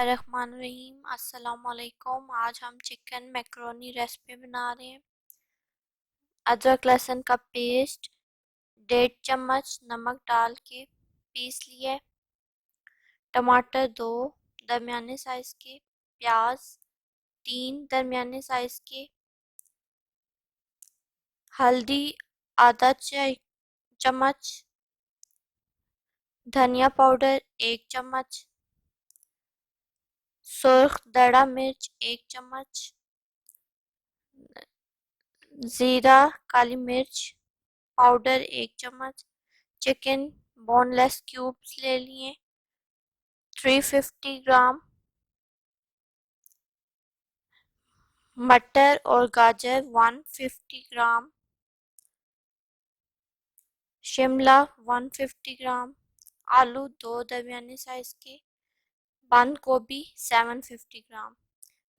बिस्मिल्लाहिर्रहमानिर्रहीम। अस्सलाम वालेकुम। आज हम चिकन मैकरोनी रेसिपी बना रहे हैं। अदरक लहसुन का पेस्ट 1.5 चम्मच नमक डाल के पीस लिए। टमाटर 2 दरमियाने साइज़ के, प्याज 3 दरमियाने साइज़ के, हल्दी आधा चम्मच, धनिया पाउडर 1 चम्मच, सुर्ख दड़ा मिर्च 1 चम्मच, ज़ीरा काली मिर्च पाउडर 1 चम्मच, चिकन बोनलेस क्यूब्स ले लिए 350 ग्राम, मटर और गाजर 150 ग्राम, शिमला 150 ग्राम, आलू 2 दरमियाने साइज के, बंद गोभी 750 ग्राम,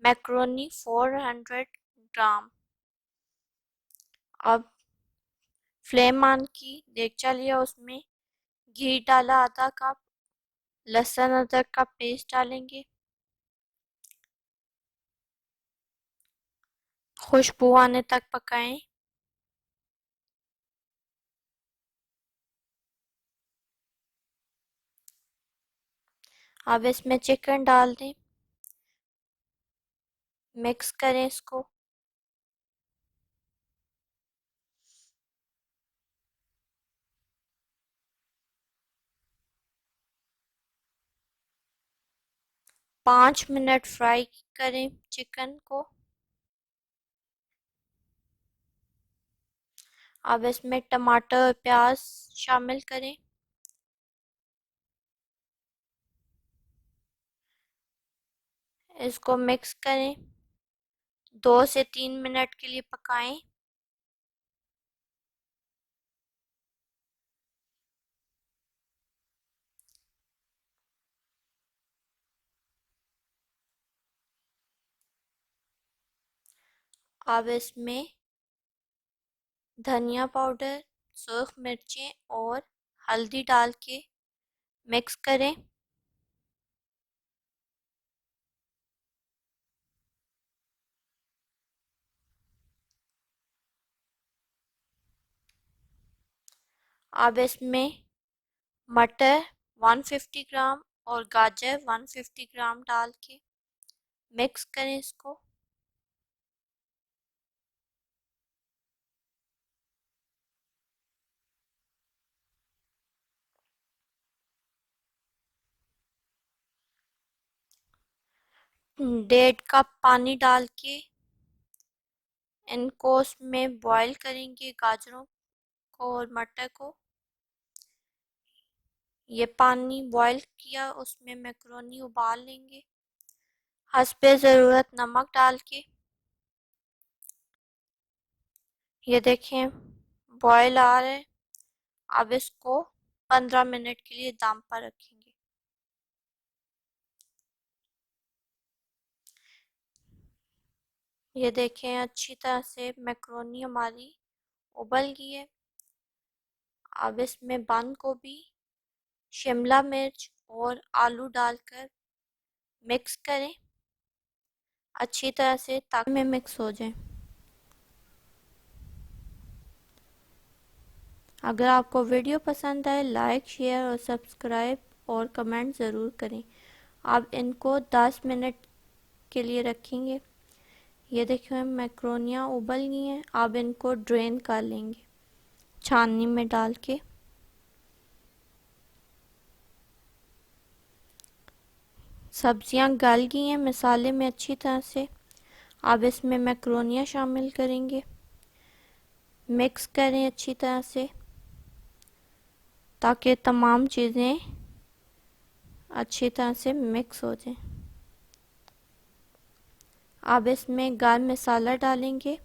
मैक्रोनी 400 ग्राम। अब फ्लेम ऑन की, देगचा लिया, उसमें घी डाला आधा कप, लहसुन अदरक का पेस्ट डालेंगे, खुशबू आने तक पकाएं। अब इसमें चिकन डाल दें, मिक्स करें इसको। पाँच मिनट फ्राई करें चिकन को। अब इसमें टमाटर और प्याज शामिल करें। इसको मिक्स करें, 2 से 3 मिनट के लिए पकाएं। अब इसमें धनिया पाउडर, सूख मिर्चें और हल्दी डाल के मिक्स करें। अब इसमें मटर 150 ग्राम और गाजर 150 ग्राम डाल के मिक्स करें इसको। डेढ़ कप पानी डाल के इनको उसमें बॉईल करेंगे, गाजरों को और मटर को। ये पानी बॉईल किया, उसमें मैक्रोनी उबाल लेंगे, हस्बे ज़रूरत नमक डाल के। ये देखें बॉईल आ रहे। अब इसको 15 मिनट के लिए दम पर रखेंगे। ये देखें अच्छी तरह से मैक्रोनी हमारी उबल गई है। अब इसमें बंद गोभी, शिमला मिर्च और आलू डालकर मिक्स करें अच्छी तरह से ताकि में मिक्स हो जाए। अगर आपको वीडियो पसंद आए, लाइक शेयर और सब्सक्राइब और कमेंट ज़रूर करें। अब इनको 10 मिनट के लिए रखेंगे। ये देखिए मैक्रोनियाँ उबल गई हैं। अब इनको ड्रेन कर लेंगे छाननी में डाल के। सब्जियां गल गई हैं मसाले में अच्छी तरह से। अब इसमें मैक्रोनियाँ शामिल करेंगे, मिक्स करें अच्छी तरह से ताकि तमाम चीज़ें अच्छी तरह से मिक्स हो जाएं। अब इसमें गरम मसाला डालेंगे,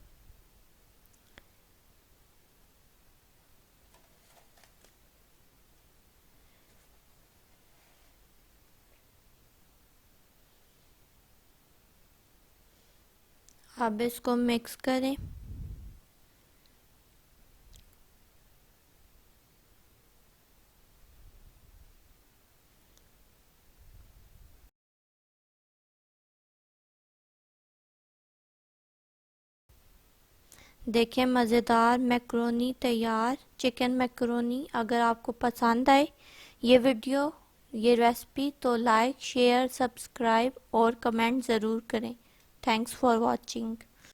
अब इसको मिक्स करें। देखें मज़ेदार मैक्रोनी तैयार, चिकन मैक्रोनी। अगर आपको पसंद आए ये वीडियो, ये रेसिपी, तो लाइक शेयर सब्सक्राइब और कमेंट ज़रूर करें। Thanks for watching.